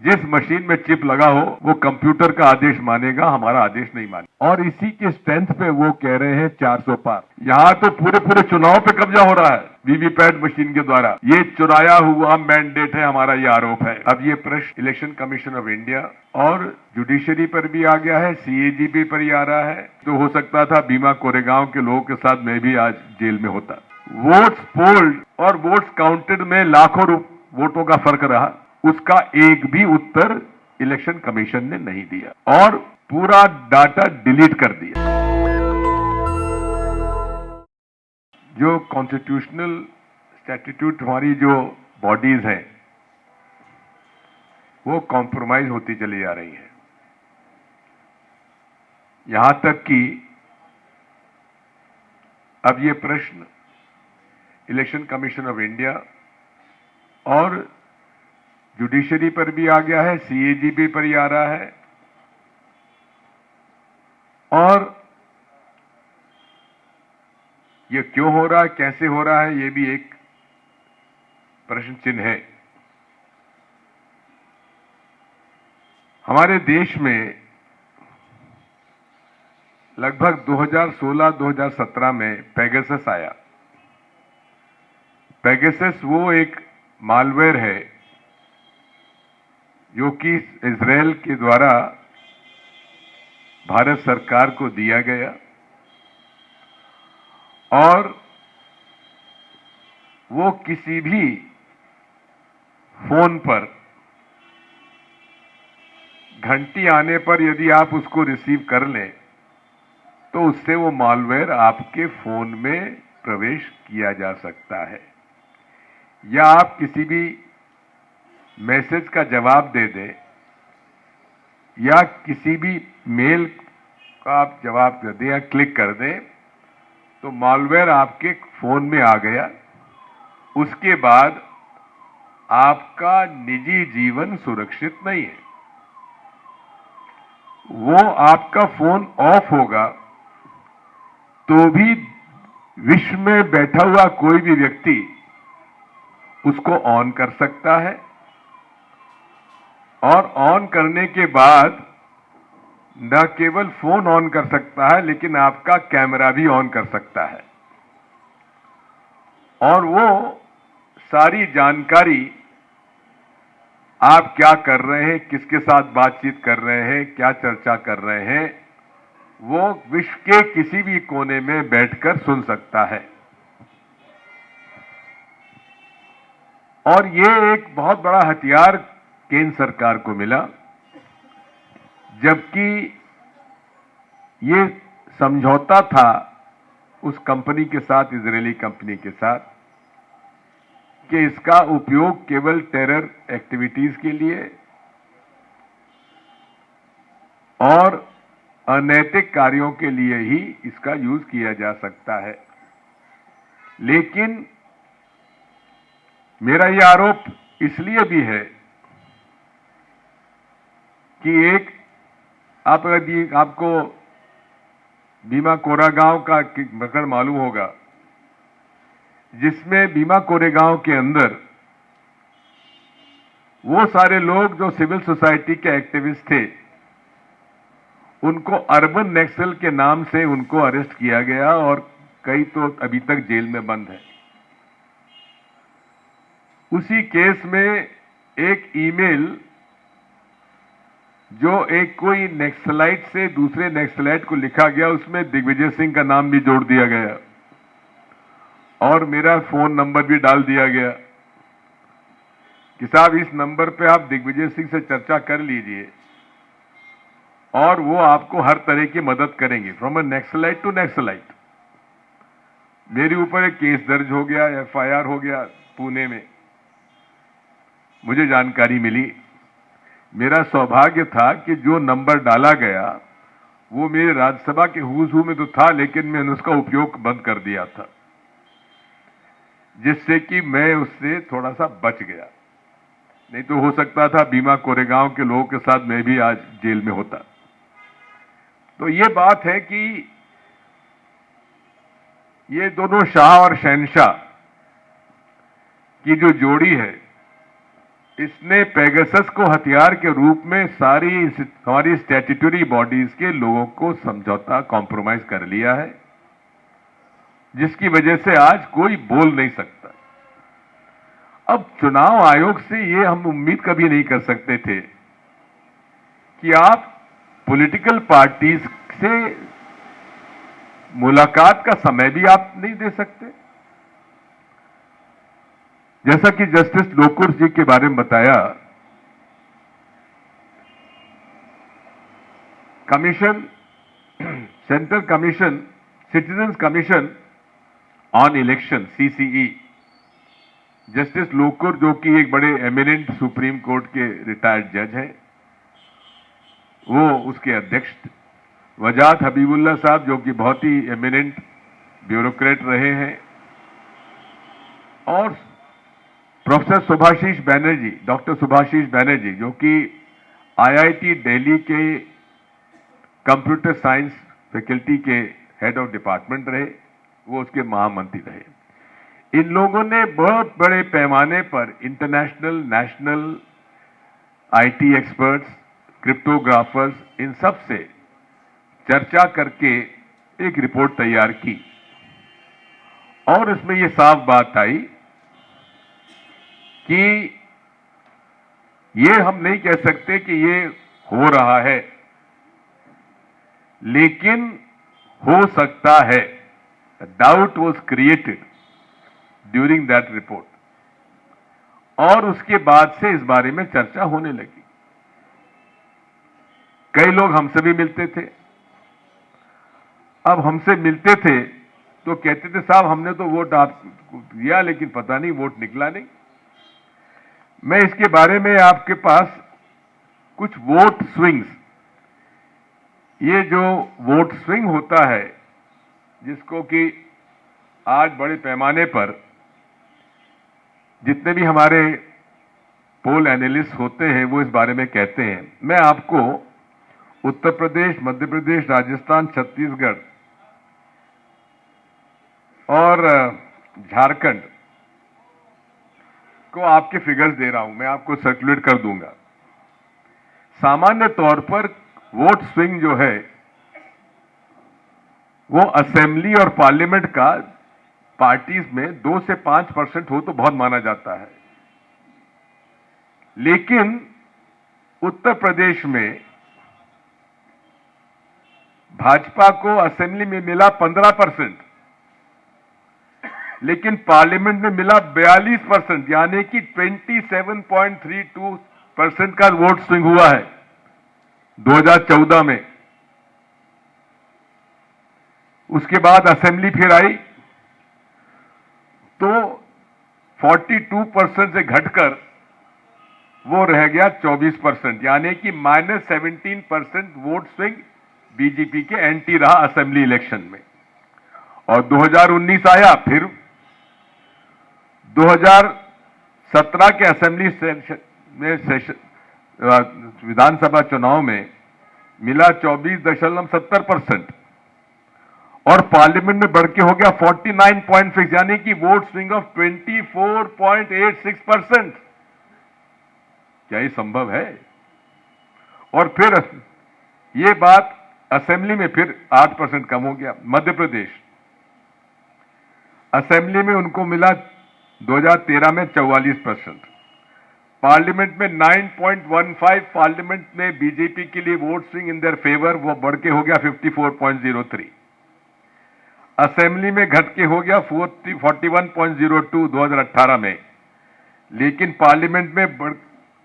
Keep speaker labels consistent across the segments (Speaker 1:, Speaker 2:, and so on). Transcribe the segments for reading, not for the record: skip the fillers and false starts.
Speaker 1: जिस मशीन में चिप लगा हो वो कंप्यूटर का आदेश मानेगा, हमारा आदेश नहीं मानेगा। और इसी के स्ट्रेंथ पे वो कह रहे हैं 400 पार। यहां तो पूरे पूरे चुनाव पे कब्जा हो रहा है वीवीपैट मशीन के द्वारा। ये चुराया हुआ मैंडेट है, हमारा ये आरोप है। अब ये प्रश्न इलेक्शन कमीशन ऑफ इंडिया और जुडिशरी पर भी आ गया है, सीएजी पर ही आ रहा है। तो हो सकता था भीमा कोरेगांव के लोगों के साथ मैं भी आज जेल में होता। वोट्स पोल्ड और वोट्स काउंटेड में लाखों वोटों का फर्क रहा, उसका एक भी उत्तर इलेक्शन कमीशन ने नहीं दिया और पूरा डाटा डिलीट कर दिया। जो कॉन्स्टिट्यूशनल स्टैट्यूट हमारी जो बॉडीज हैं वो कॉम्प्रोमाइज होती चली जा रही हैं। यहां तक कि अब ये प्रश्न इलेक्शन कमीशन ऑफ इंडिया और जुडिशरी पर भी आ गया है, सीएजी पर ही आ रहा है। और ये क्यों हो रहा है, कैसे हो रहा है, ये भी एक प्रश्न चिन्ह है। हमारे देश में लगभग 2016-2017 में पेगासस आया। पेगासस वो एक मालवेयर है जो कि इजराइल के द्वारा भारत सरकार को दिया गया और वो किसी भी फोन पर घंटी आने पर यदि आप उसको रिसीव कर लें तो उससे वो मालवेयर आपके फोन में प्रवेश किया जा सकता है। या आप किसी भी मैसेज का जवाब दे दें या किसी भी मेल का आप जवाब दे दें या क्लिक कर दें तो मालवेयर आपके फोन में आ गया। उसके बाद आपका निजी जीवन सुरक्षित नहीं है। वो आपका फोन ऑफ होगा तो भी विश्व में बैठा हुआ कोई भी व्यक्ति उसको ऑन कर सकता है और ऑन करने के बाद न केवल फोन ऑन कर सकता है लेकिन आपका कैमरा भी ऑन कर सकता है और वो सारी जानकारी आप क्या कर रहे हैं, किसके साथ बातचीत कर रहे हैं, क्या चर्चा कर रहे हैं, वो विश्व के किसी भी कोने में बैठकर सुन सकता है। और ये एक बहुत बड़ा हथियार केंद्र सरकार को मिला, जबकि ये समझौता था उस कंपनी के साथ, इजरायली कंपनी के साथ, कि इसका उपयोग केवल टेरर एक्टिविटीज के लिए और अनैतिक कार्यों के लिए ही इसका यूज किया जा सकता है। लेकिन मेरा यह आरोप इसलिए भी है कि एक आपको भीमा कोरेगांव का प्रकरण मालूम होगा, जिसमें भीमा कोरेगांव के अंदर वो सारे लोग जो सिविल सोसाइटी के एक्टिविस्ट थे उनको अर्बन नक्सल के नाम से उनको अरेस्ट किया गया और कई तो अभी तक जेल में बंद है। उसी केस में एक ईमेल जो एक कोई नक्सलाइट से दूसरे नक्सलाइट को लिखा गया, उसमें दिग्विजय सिंह का नाम भी जोड़ दिया गया और मेरा फोन नंबर भी डाल दिया गया कि साहब इस नंबर पे आप दिग्विजय सिंह से चर्चा कर लीजिए और वो आपको हर तरह की मदद करेंगे, from a Naxalite to Naxalite. मेरे ऊपर एक केस दर्ज हो गया, एफआईआर हो गया पुणे में, मुझे जानकारी मिली। मेरा सौभाग्य था कि जो नंबर डाला गया वो मेरे राज्यसभा के हुज हू में तो था, लेकिन मैंने उसका उपयोग बंद कर दिया था, जिससे कि मैं उससे थोड़ा सा बच गया। नहीं तो हो सकता था भीमा कोरेगांव के लोगों के साथ मैं भी आज जेल में होता। तो ये बात है कि ये दोनों शाह और शहनशाह की जो जोड़ी है इसने पेगासस को हथियार के रूप में सारी हमारी स्टैट्यूटरी बॉडीज के लोगों को समझौता कॉम्प्रोमाइज कर लिया है, जिसकी वजह से आज कोई बोल नहीं सकता। अब चुनाव आयोग से ये हम उम्मीद कभी नहीं कर सकते थे कि आप पॉलिटिकल पार्टीज से मुलाकात का समय भी आप नहीं दे सकते। जैसा कि जस्टिस लोकुर जी के बारे में बताया, commission, central commission, citizens commission on election, CCE, justice Lokur जो कि एक बड़े एमिनेंट सुप्रीम कोर्ट के रिटायर्ड जज हैं, वो उसके अध्यक्ष थे। वजात हबीबुल्ला साहब जो कि बहुत ही एमिनेंट ब्यूरोक्रेट रहे हैं, और प्रोफेसर सुभाशीष बैनर्जी, डॉक्टर सुभाशीष बैनर्जी जो कि आईआईटी दिल्ली के कंप्यूटर साइंस फैकल्टी के हेड ऑफ डिपार्टमेंट रहे, वो उसके महामंत्री रहे। इन लोगों ने बहुत बड़े पैमाने पर international, national IT experts, cryptographers, इन सब से चर्चा करके एक रिपोर्ट तैयार की, और इसमें यह साफ बात आई कि ये हम नहीं कह सकते कि ये हो रहा है, लेकिन हो सकता है। Doubt was created during that report, और उसके बाद से इस बारे में चर्चा होने लगी। कई लोग हमसे भी मिलते थे। अब हमसे मिलते थे तो कहते थे साहब हमने तो वोट आपको दिया, लेकिन पता नहीं वोट निकला नहीं। मैं इसके बारे में आपके पास कुछ वोट स्विंग्स, ये जो वोट स्विंग होता है, जिसको कि आज बड़े पैमाने पर जितने भी हमारे पोल एनालिस्ट होते हैं वो इस बारे में कहते हैं। मैं आपको उत्तर प्रदेश, मध्य प्रदेश, राजस्थान, छत्तीसगढ़ और झारखंड को आपके फिगर्स दे रहा हूं, मैं आपको सर्कुलेट कर दूंगा। सामान्य तौर पर वोट स्विंग जो है वो असेंबली और पार्लियामेंट का पार्टीज में 2 से 5% हो तो बहुत माना जाता है, लेकिन उत्तर प्रदेश में भाजपा को असेंबली में मिला 15%, लेकिन पार्लियामेंट में मिला 42%, यानी कि 27.32% का वोट स्विंग हुआ है 2014 में। उसके बाद असेंबली फिर आई तो 42% से घटकर वो रह गया 24%, यानी कि -17% वोट स्विंग बीजेपी के एंटी रहा असेंबली इलेक्शन में। और 2019 आया, फिर 2017 के असेंबली विधानसभा चुनाव में मिला 24.70%, और पार्लियामेंट में बढ़ के हो गया 49.6, यानी कि वोट स्विंग ऑफ 24.86%। क्या ये संभव है? और फिर ये बात असेंबली में फिर 8% कम हो गया। मध्य प्रदेश, असेंबली में उनको मिला 2013 में 44%, पार्लियामेंट में 9.15, पार्लियामेंट में बीजेपी के लिए vote swing in their favour, वो बढ़ के हो गया 54.03, असेंबली में घट के हो गया 41.02 2018 में, लेकिन पार्लियामेंट में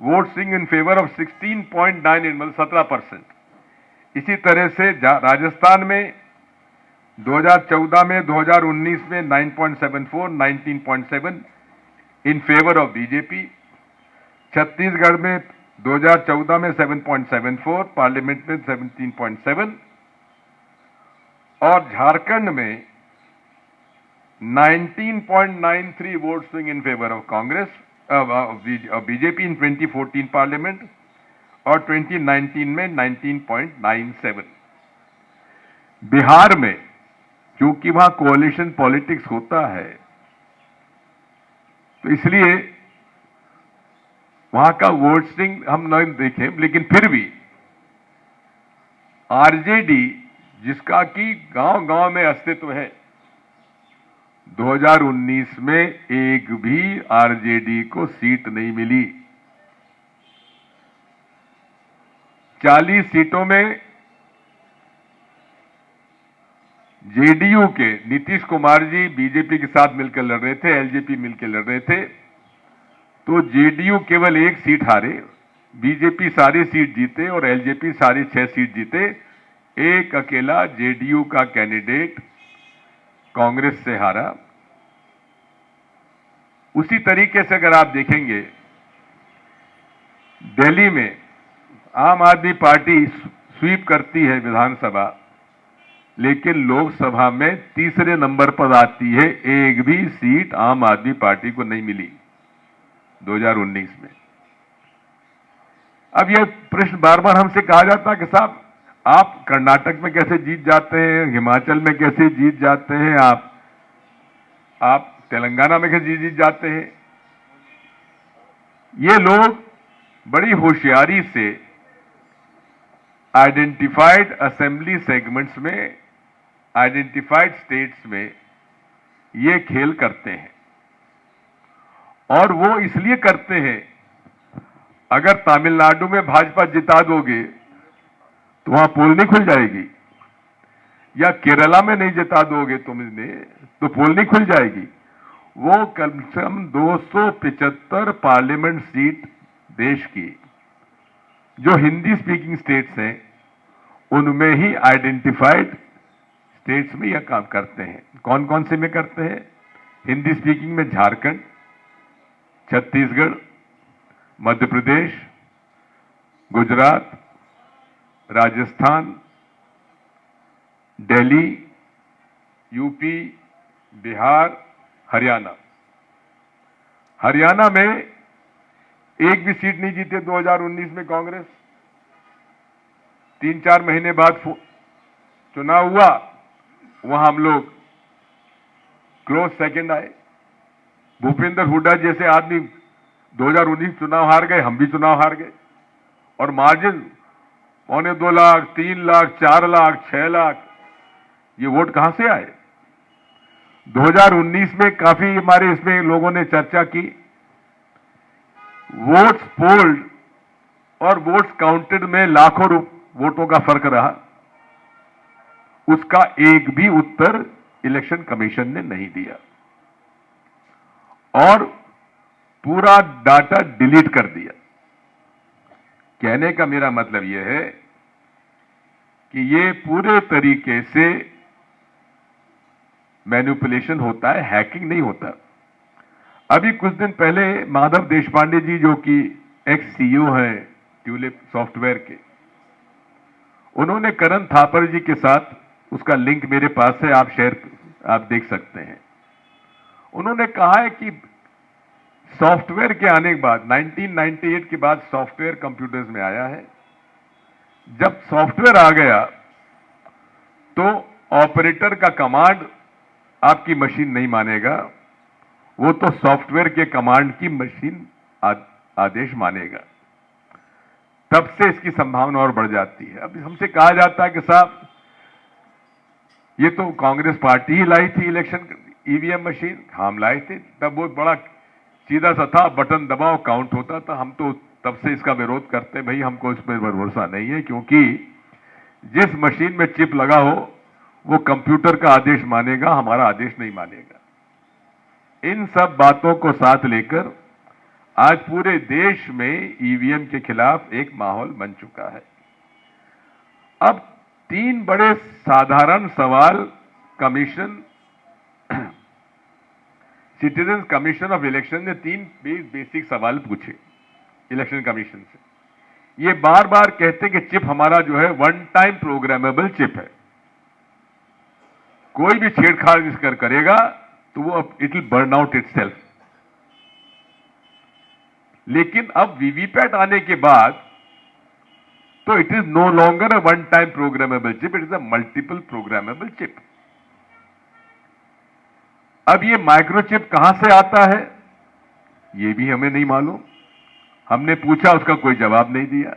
Speaker 1: vote swing in favour of 16.98, मतलब 17%। इसी तरह से राजस्थान में 2014 में, 2019 में 9.74, 19.7 in favour of BJP. Chhattisgarh में 2014 में 7.74, पार्लियामेंट में 17.7, और झारखंड में 19.93 vote swing in favour of Congress, BJP in 2014 parliament, और 2019 में 19.97। बिहार में क्योंकि वहां कोalition पॉलिटिक्स होता है, तो इसलिए वहां का वोटिंग हम नहीं देखें, लेकिन फिर भी आरजेडी, जिसका कि गांव गांव में अस्तित्व है, 2019 में एक भी आरजेडी को सीट नहीं मिली। 40 सीटों में जेडीयू के नीतीश कुमार जी बीजेपी के साथ मिलकर लड़ रहे थे, एलजेपी मिलकर लड़ रहे थे, तो जेडीयू केवल एक सीट हारे, बीजेपी सारी सीट जीते और एलजेपी सारी 6 सीट जीते। एक अकेला जेडीयू का कैंडिडेट कांग्रेस से हारा। उसी तरीके से अगर आप देखेंगे, दिल्ली में आम आदमी पार्टी स्वीप करती है विधानसभा, लेकिन लोकसभा में तीसरे नंबर पर आती है। एक भी सीट आम आदमी पार्टी को नहीं मिली 2019 में। अब यह प्रश्न बार बार हमसे कहा जाता है कि साहब, आप कर्नाटक में कैसे जीत जाते हैं, हिमाचल में कैसे जीत जाते हैं, आप तेलंगाना में कैसे जीत जाते हैं। ये लोग बड़ी होशियारी से आइडेंटिफाइड असेंबली सेगमेंट्स में, आइडेंटिफाइड स्टेट्स में ये खेल करते हैं, और वो इसलिए करते हैं, अगर तमिलनाडु में भाजपा जिता दोगे तो वहां पोल नहीं खुल जाएगी, या केरला में नहीं जिता दोगे तुमने तो पोल नहीं खुल जाएगी। वो कम से कम 275 पार्लियामेंट सीट देश की जो हिंदी स्पीकिंग स्टेट्स हैं, उनमें ही आइडेंटिफाइड स्टेट्स में यह काम करते हैं। कौन कौन से में करते हैं? हिंदी स्पीकिंग में झारखंड, छत्तीसगढ़, मध्य प्रदेश, गुजरात, राजस्थान, दिल्ली, यूपी, बिहार, हरियाणा। हरियाणा में एक भी सीट नहीं जीते 2019 में कांग्रेस। 3-4 महीने बाद चुनाव हुआ, वहां हम लोग क्लोज सेकंड आए। भूपेंद्र हुड्डा जैसे आदमी 2019 चुनाव हार गए, हम भी चुनाव हार गए, और मार्जिन 2.25 लाख, 3 लाख, 4 लाख, 6 लाख, ये वोट कहां से आए? 2019 में काफी हमारे इसमें लोगों ने चर्चा की, वोट्स पोल्ड और वोट्स काउंटेड में लाखों वोटों का फर्क रहा। उसका एक भी उत्तर इलेक्शन कमीशन ने नहीं दिया और पूरा डाटा डिलीट कर दिया। कहने का मेरा मतलब यह है कि ये पूरे तरीके से मैनिपुलेशन होता है, हैकिंग नहीं होता। अभी कुछ दिन पहले माधव देशपांडे जी, जो कि एक्स सीईओ हैं ट्यूलिप सॉफ्टवेयर के, उन्होंने करण थापर जी के साथ, उसका लिंक मेरे पास है, आप देख सकते हैं। उन्होंने कहा है कि सॉफ्टवेयर के आने के बाद, 1998 के बाद सॉफ्टवेयर कंप्यूटर्स में आया है। जब सॉफ्टवेयर आ गया तो ऑपरेटर का कमांड आपकी मशीन नहीं मानेगा, वो तो सॉफ्टवेयर के कमांड की मशीन आदेश मानेगा। तब से इसकी संभावना और बढ़ जाती है। अब हमसे कहा जाता है कि साहब, ये तो कांग्रेस पार्टी ही लाई थी इलेक्शन ईवीएम मशीन, हम लाए थे, तब वो बड़ा सीधा सा था, बटन दबाओ काउंट होता था। हम तो तब से इसका विरोध करते हैं, भाई हमको इस पर भरोसा नहीं है, क्योंकि जिस मशीन में चिप लगा हो वो कंप्यूटर का आदेश मानेगा, हमारा आदेश नहीं मानेगा। इन सब बातों को साथ लेकर आज पूरे देश में ईवीएम के खिलाफ एक माहौल बन चुका है। अब 3 बड़े साधारण सवाल commission, citizen commission of election ने 3 बेसिक सवाल पूछे इलेक्शन कमीशन से। ये बार बार कहते हैं कि चिप हमारा जो है वन टाइम प्रोग्रामेबल चिप है, कोई भी छेड़छाड़ इसकर करेगा तो वो it will burn out itself. लेकिन अब वीवीपैट आने के बाद तो it is no longer a one time programmable chip, it is a multiple programmable chip. अब ये माइक्रोचिप कहां से आता है ये भी हमें नहीं मालूम। हमने पूछा, उसका कोई जवाब नहीं दिया।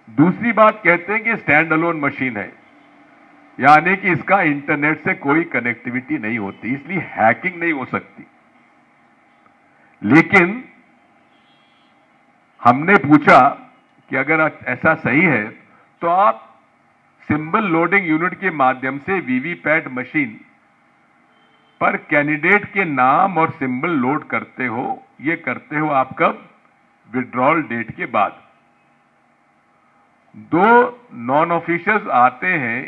Speaker 1: दूसरी बात, कहते हैं कि स्टैंड अलोन मशीन है, यानी कि इसका इंटरनेट से कोई कनेक्टिविटी नहीं होती, इसलिए हैकिंग नहीं हो सकती। लेकिन हमने पूछा कि अगर ऐसा सही है तो आप सिंबल लोडिंग यूनिट के माध्यम से वीवीपैट मशीन पर कैंडिडेट के नाम और सिंबल लोड करते हो, ये करते हो आप कब? विड्रॉल डेट के बाद। दो नॉन ऑफिशियल्स आते हैं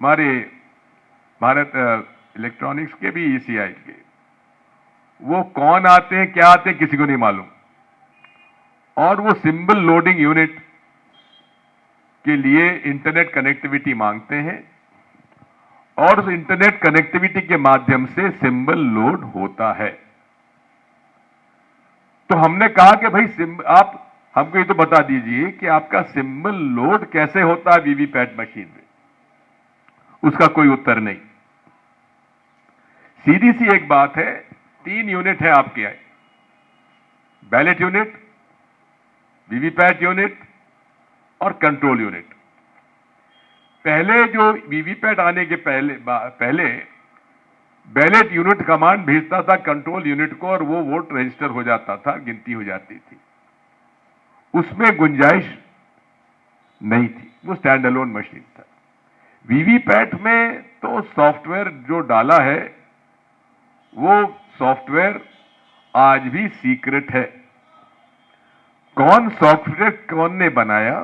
Speaker 1: हमारे भारत इलेक्ट्रॉनिक्स के भी, ईसीआई के। वो कौन आते हैं, क्या आते हैं, किसी को नहीं मालूम। और वो सिंबल लोडिंग यूनिट के लिए इंटरनेट कनेक्टिविटी मांगते हैं और उस इंटरनेट कनेक्टिविटी के माध्यम से सिंबल लोड होता है। तो हमने कहा कि भाई आप हमको ये तो बता दीजिए कि आपका सिंबल लोड कैसे होता है वीवीपैट मशीन में। उसका कोई उत्तर नहीं। सीधी सी एक बात है, 3 यूनिट है आपके, बैलेट यूनिट, वीवीपैट यूनिट और कंट्रोल यूनिट। पहले जो वीवीपैट आने के पहले बैलेट यूनिट कमांड भेजता था कंट्रोल यूनिट को और वो वोट रजिस्टर हो जाता था, गिनती हो जाती थी, उसमें गुंजाइश नहीं थी, वो स्टैंड अलोन मशीन था। वीवीपैट में तो सॉफ्टवेयर जो डाला है वो सॉफ्टवेयर आज भी सीक्रेट है। कौन सॉफ्टवेयर कौन ने बनाया,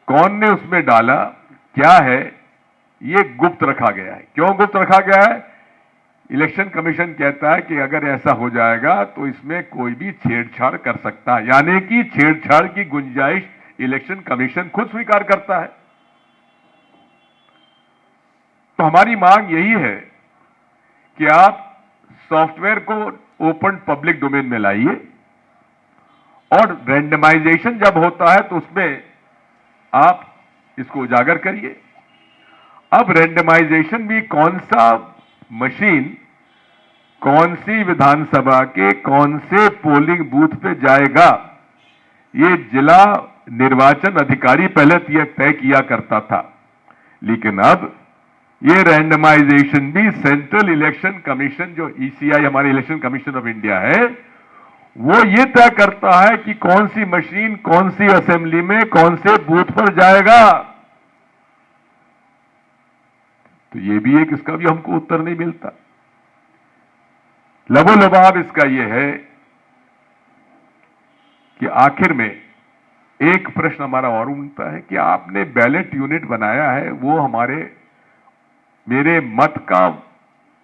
Speaker 1: कौन ने उसमें डाला, क्या है, ये गुप्त रखा गया है। क्यों गुप्त रखा गया है? इलेक्शन कमीशन कहता है कि अगर ऐसा हो जाएगा तो इसमें कोई भी छेड़छाड़ कर सकता है, यानी कि छेड़छाड़ की गुंजाइश इलेक्शन कमीशन खुद स्वीकार करता है। तो हमारी मांग यही है कि आप सॉफ्टवेयर को ओपन पब्लिक डोमेन में लाइए और रैंडमाइजेशन जब होता है तो उसमें आप इसको उजागर करिए। अब रैंडमाइजेशन भी कौन सा मशीन कौन सी विधानसभा के कौन से पोलिंग बूथ पे जाएगा, ये जिला निर्वाचन अधिकारी पहले तय किया करता था। लेकिन अब ये रैंडमाइजेशन भी सेंट्रल इलेक्शन कमीशन, जो ईसीआई हमारे इलेक्शन कमीशन ऑफ इंडिया है, वो ये तय करता है कि कौन सी मशीन कौन सी असेंबली में कौन से बूथ पर जाएगा। तो ये भी एक, इसका भी हमको उत्तर नहीं मिलता। लबोलबाब इसका यह है कि आखिर में एक प्रश्न हमारा और उठता है कि आपने बैलेट यूनिट बनाया है, वो मेरे मत का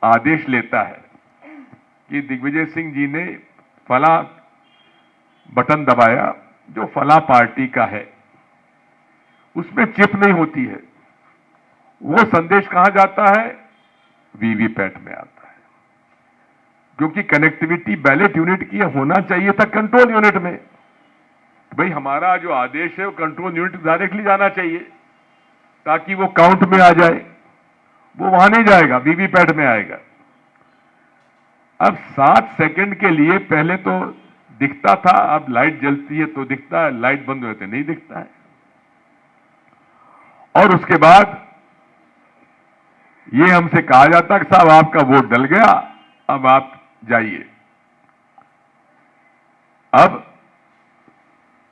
Speaker 1: आदेश लेता है कि दिग्विजय सिंह जी ने फला बटन दबाया जो फला पार्टी का है, उसमें चिप नहीं होती है, वो संदेश कहां जाता है? वीवीपैट में आता है। क्योंकि कनेक्टिविटी बैलेट यूनिट की होना चाहिए था कंट्रोल यूनिट में। भाई हमारा जो आदेश है वो कंट्रोल यूनिट डायरेक्टली जाना चाहिए ताकि वो काउंट में आ जाए। वो वहां नहीं जाएगा, वीवीपैट में आएगा। अब 7 सेकंड के लिए पहले तो दिखता था, अब लाइट जलती है तो दिखता है, लाइट बंद होते नहीं दिखता है। और उसके बाद ये हमसे कहा जाता कि साहब आपका वोट डल गया, अब आप जाइए। अब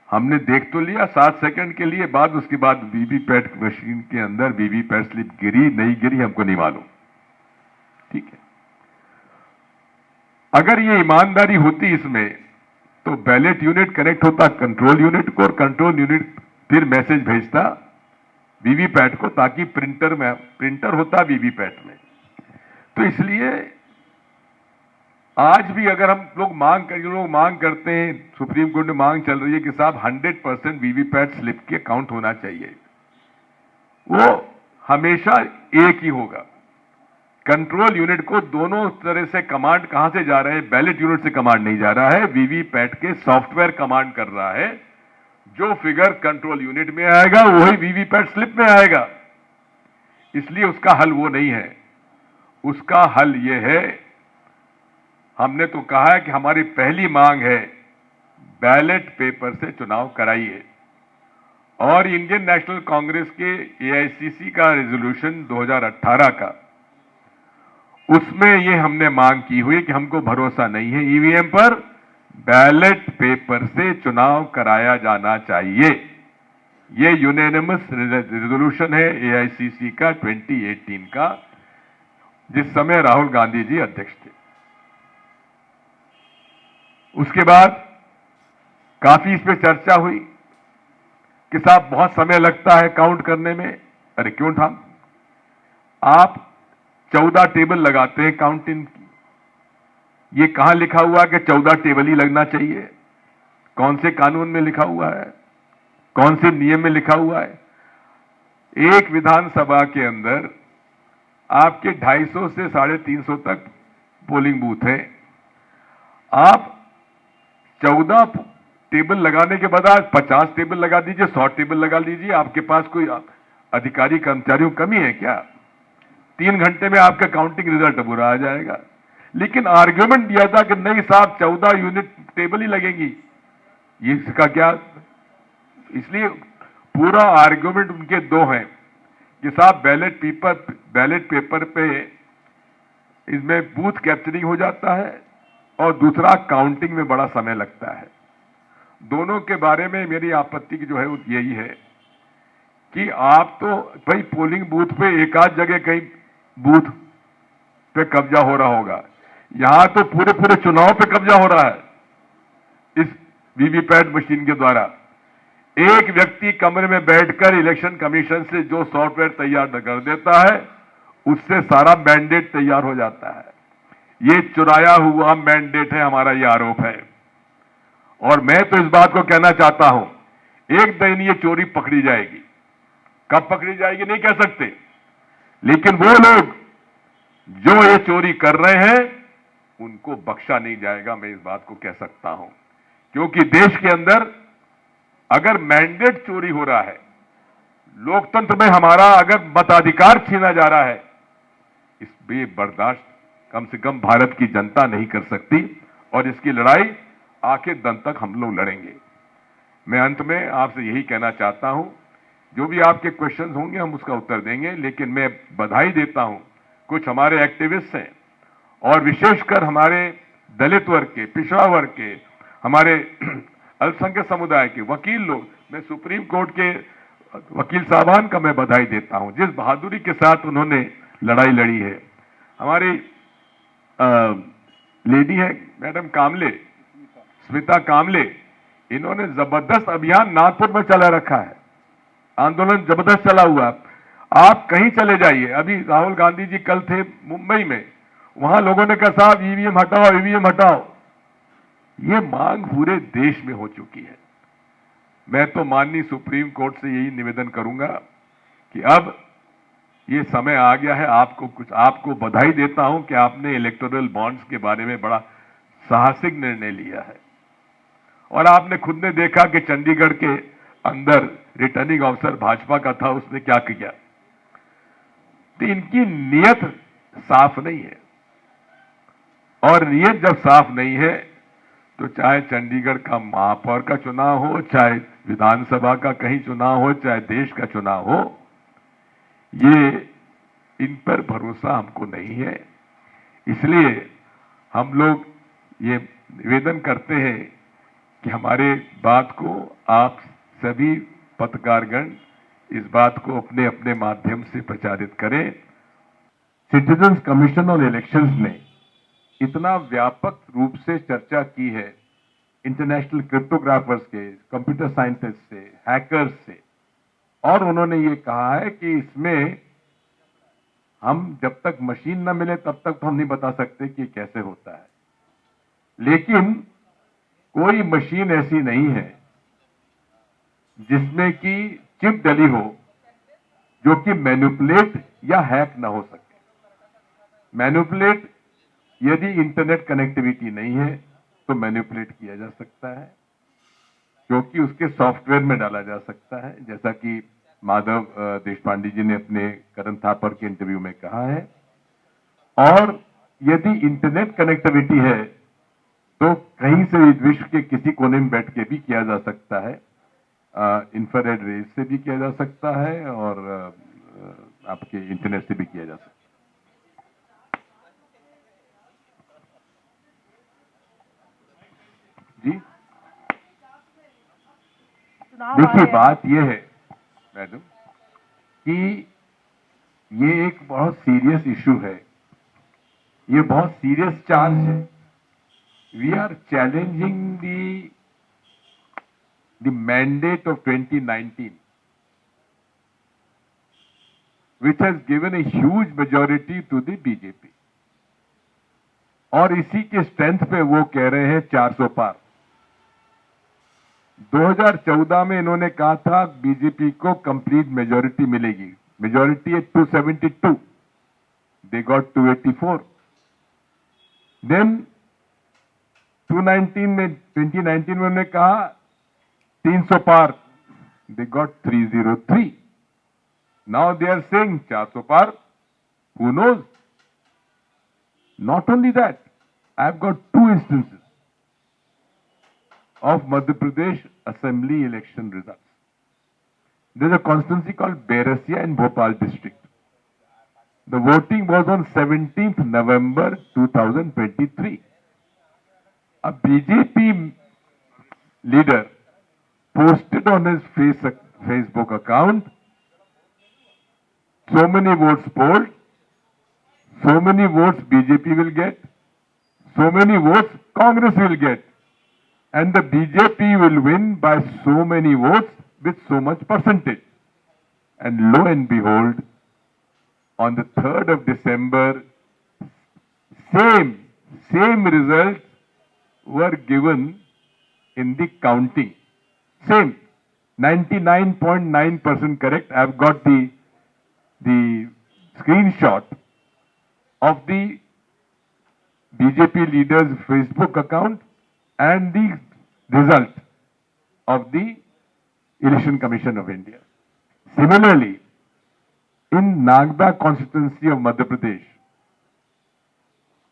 Speaker 1: हमने देख तो लिया 7 सेकंड के लिए, बाद उसके बाद वीवीपैट मशीन के अंदर वीवीपैट स्लिप गिरी नहीं गिरी हमको नहीं मालूम। ठीक है, अगर ये ईमानदारी होती इसमें तो बैलेट यूनिट कनेक्ट होता कंट्रोल यूनिट को और कंट्रोल यूनिट फिर मैसेज भेजता वीवीपैट को, ताकि प्रिंटर होता वीवीपैट में। तो इसलिए आज भी अगर हम लोग मांग करते हैं, सुप्रीम कोर्ट में मांग चल रही है कि साहब 100% वीवीपैट स्लिप के काउंट होना चाहिए, वो हमेशा एक ही होगा। कंट्रोल यूनिट को दोनों तरह से कमांड कहां से जा रहे हैं? बैलेट यूनिट से कमांड नहीं जा रहा है, वीवीपैट के सॉफ्टवेयर कमांड कर रहा है। जो फिगर कंट्रोल यूनिट में आएगा वही वीवीपैट स्लिप में आएगा। इसलिए उसका हल वो नहीं है, उसका हल ये है हमने तो कहा है कि हमारी पहली मांग है बैलेट पेपर से चुनाव कराइए। और इंडियन नेशनल कांग्रेस के एआईसीसी का रेजोल्यूशन 2018 का, उसमें ये हमने मांग की हुई कि हमको भरोसा नहीं है ईवीएम पर, बैलेट पेपर से चुनाव कराया जाना चाहिए। ये यूनानिमस रेजोल्यूशन है एआईसीसी का 2018 का, जिस समय राहुल गांधी जी अध्यक्ष थे। उसके बाद काफी इस पे चर्चा हुई कि साहब बहुत समय लगता है काउंट करने में। अरे क्यों था, आप 14 टेबल लगाते हैं काउंटिंग की, ये कहां लिखा हुआ है कि 14 टेबल ही लगना चाहिए? कौन से कानून में लिखा हुआ है, कौन से नियम में लिखा हुआ है? एक विधानसभा के अंदर आपके 250 से 350 तक पोलिंग बूथ है। आप 14 टेबल लगाने के बाद 50 टेबल लगा दीजिए, 100 टेबल लगा लीजिए। आपके पास कोई अधिकारी कर्मचारियों की कमी है क्या? 3 घंटे में आपका काउंटिंग रिजल्ट बुरा आ जाएगा। लेकिन आर्ग्यूमेंट दिया था कि नहीं साहब 14 यूनिट टेबल ही लगेंगी, ये इसका क्या? इसलिए पूरा आर्ग्यूमेंट उनके दो हैं कि साहब बैलेट पेपर पे इसमें बूथ कैप्चरिंग हो जाता है और दूसरा काउंटिंग में बड़ा समय लगता है। दोनों के बारे में मेरी आपत्ति की जो है वो यही है कि आप तो भाई पोलिंग बूथ पे एक आध जगह कहीं बूथ पे कब्जा हो रहा होगा, यहां तो पूरे पूरे चुनाव पे कब्जा हो रहा है इस वीवीपैट मशीन के द्वारा। एक व्यक्ति कमरे में बैठकर इलेक्शन कमीशन से जो सॉफ्टवेयर तैयार कर देता है, उससे सारा मैंडेट तैयार हो जाता है। ये चुराया हुआ मैंडेट है, हमारा ये आरोप है। और मैं तो इस बात को कहना चाहता हूं, एक दिन ये चोरी पकड़ी जाएगी। कब पकड़ी जाएगी नहीं कह सकते, लेकिन वो लोग जो ये चोरी कर रहे हैं उनको बख्शा नहीं जाएगा, मैं इस बात को कह सकता हूं। क्योंकि देश के अंदर अगर मैंडेट चोरी हो रहा है, लोकतंत्र में हमारा अगर मताधिकार छीना जा रहा है, इस बर्दाश्त कम से कम भारत की जनता नहीं कर सकती। और इसकी लड़ाई आखिर दम तक हम लोग लड़ेंगे। मैं अंत में आपसे यही कहना चाहता हूं, जो भी आपके क्वेश्चंस होंगे हम उसका उत्तर देंगे। लेकिन मैं बधाई देता हूं, कुछ हमारे एक्टिविस्ट हैं और विशेषकर हमारे दलित वर्ग के, पिछड़ा वर्ग के, हमारे अल्पसंख्यक समुदाय के वकील लोग, मैं सुप्रीम कोर्ट के वकील साहबान का मैं बधाई देता हूं, जिस बहादुरी के साथ उन्होंने लड़ाई लड़ी है। हमारी लेडी है मैडम कामले, स्मिता कामले, इन्होंने जबरदस्त अभियान नागपुर में चला रखा है, आंदोलन जबरदस्त चला हुआ। आप कहीं चले जाइए, अभी राहुल गांधी जी कल थे मुंबई में, वहां लोगों ने कहा साहब ईवीएम हटाओ, ईवीएम हटाओ। ये मांग पूरे देश में हो चुकी है। मैं तो माननीय सुप्रीम कोर्ट से यही निवेदन करूंगा कि अब ये समय आ गया है, आपको बधाई देता हूं कि आपने इलेक्टोरल बॉन्ड्स के बारे में बड़ा साहसिक निर्णय लिया है। और आपने खुद ने देखा कि चंडीगढ़ के अंदर रिटर्निंग ऑफिसर भाजपा का था, उसने क्या किया। तो इनकी नीयत साफ नहीं है, और नीयत जब साफ नहीं है तो चाहे चंडीगढ़ का महापौर का चुनाव हो, चाहे विधानसभा का कहीं चुनाव हो, चाहे देश का चुनाव हो, ये इन पर भरोसा हमको नहीं है। इसलिए हम लोग ये निवेदन करते हैं कि हमारे बात को आप सभी पत्रकारगण इस बात को अपने अपने माध्यम से प्रचारित करें। सिटीजन्स कमीशन ऑन इलेक्शंस ने इतना व्यापक रूप से चर्चा की है इंटरनेशनल क्रिप्टोग्राफर्स के, कंप्यूटर साइंटिस्ट से, हैकर्स से, और उन्होंने ये कहा है कि इसमें हम जब तक मशीन न मिले तब तक तो हम नहीं बता सकते कि कैसे होता है। लेकिन कोई मशीन ऐसी नहीं है जिसमें कि चिप डली हो जो कि मैनिपुलेट या हैक ना हो सके। मैनिपुलेट यदि इंटरनेट कनेक्टिविटी नहीं है तो मैनिपुलेट किया जा सकता है, क्योंकि उसके सॉफ्टवेयर में डाला जा सकता है, जैसा कि माधव देशपांडे जी ने अपने करण थापर के इंटरव्यू में कहा है। और यदि इंटरनेट कनेक्टिविटी है तो कहीं से भी विश्व के किसी कोने में बैठ के भी किया जा सकता है, इंफ्रारेड रेज से भी किया जा सकता है और आपके इंटरनेट से भी किया जा सकता है। जी देखिए, बात यह है मैडम कि ये एक बहुत सीरियस इशू है, ये बहुत सीरियस चार्ज है। We are challenging the mandate of 2019 which has given a huge majority to the BJP, और इसी के स्ट्रेंथ पे वो कह रहे हैं 400 पार। 2014 में इन्होंने कहा था बीजेपी को कंप्लीट मेजॉरिटी मिलेगी, मेजॉरिटी है 272, दे गॉट 284। देन 2019 में उन्होंने कहा 300 पार, they got 303। Now they are saying 400 par. Who knows? Not only that, I have got two instances of Madhya Pradesh Assembly election results. There is a constituency called Bairasiya in Bhopal district. The voting was on 17th November 2023. A BJP leader posted on his Facebook account, so many votes polled, so many votes BJP will get, so many votes Congress will get, and the BJP will win by so many votes with so much percentage. And lo and behold, on the 3rd of December, same results were given in the counting. Same, 99.9% correct. I have got the screenshot of the BJP leader's Facebook account and the result of the Election Commission of India. Similarly, in Nagda constituency of Madhya Pradesh,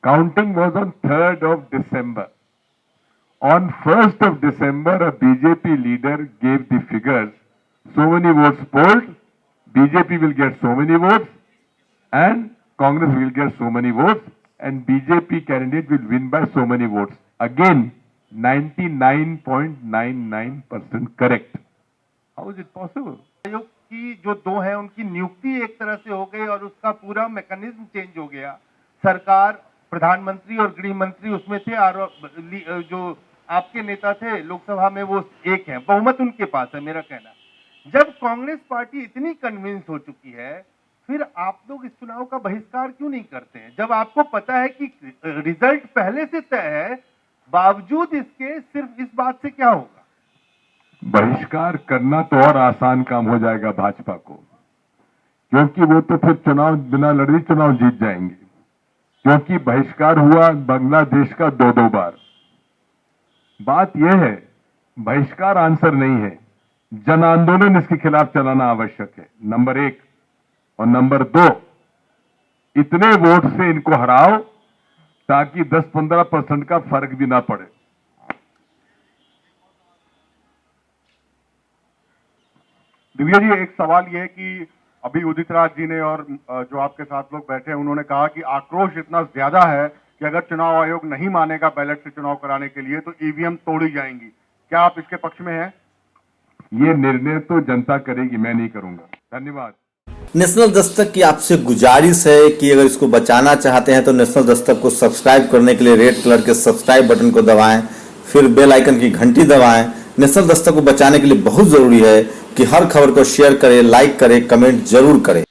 Speaker 1: counting was on 3rd of December. On 1st of December, a BJP leader gave the figures, so many votes polled, BJP will get so many votes and Congress will get so many votes and BJP candidate will win by so many votes. Again, 99.99% correct. How is it possible?
Speaker 2: आयोग की जो दो हैं उनकी नियुक्ति एक तरह से हो गई और उसका पूरा मैकेनिज्म चेंज हो गया। सरकार, प्रधानमंत्री और गृह मंत्री उसमें थे और जो आपके नेता थे लोकसभा में वो एक हैं, बहुमत उनके पास है। मेरा कहना, जब कांग्रेस पार्टी इतनी कन्विंस हो चुकी है, फिर आप लोग इस चुनाव का बहिष्कार क्यों नहीं करते हैं? जब आपको पता है कि रिजल्ट पहले से तय है, बावजूद इसके सिर्फ इस बात से क्या होगा?
Speaker 1: बहिष्कार करना तो और आसान काम हो जाएगा भाजपा को, क्योंकि वो तो फिर चुनाव बिना लड़े चुनाव जीत जाएंगे, क्योंकि बहिष्कार हुआ बांग्लादेश का 2-2 बार। बात यह है, बहिष्कार आंसर नहीं है, जन आंदोलन इसके खिलाफ चलाना आवश्यक है, नंबर 1। और नंबर 2, इतने वोट से इनको हराओ ताकि 10-15% का फर्क भी ना पड़े।
Speaker 2: दिव्या जी, एक सवाल यह है कि अभी उदित राज जी ने और जो आपके साथ लोग बैठे हैं उन्होंने कहा कि आक्रोश इतना ज्यादा है कि अगर चुनाव आयोग नहीं मानेगा बैलेट से चुनाव कराने के लिए तो ईवीएम तोड़ी जाएंगी। क्या आप इसके पक्ष में हैं?
Speaker 1: ये निर्णय तो जनता करेगी, मैं नहीं करूंगा। धन्यवाद।
Speaker 3: नेशनल दस्तक की आपसे गुजारिश है कि अगर इसको बचाना चाहते हैं तो नेशनल दस्तक को सब्सक्राइब करने के लिए रेड कलर के सब्सक्राइब बटन को दबाएं, फिर बेल आइकन की घंटी दबाएं। नेशनल दस्तक को बचाने के लिए बहुत जरूरी है कि हर खबर को शेयर करें, लाइक करें, कमेंट जरूर करें।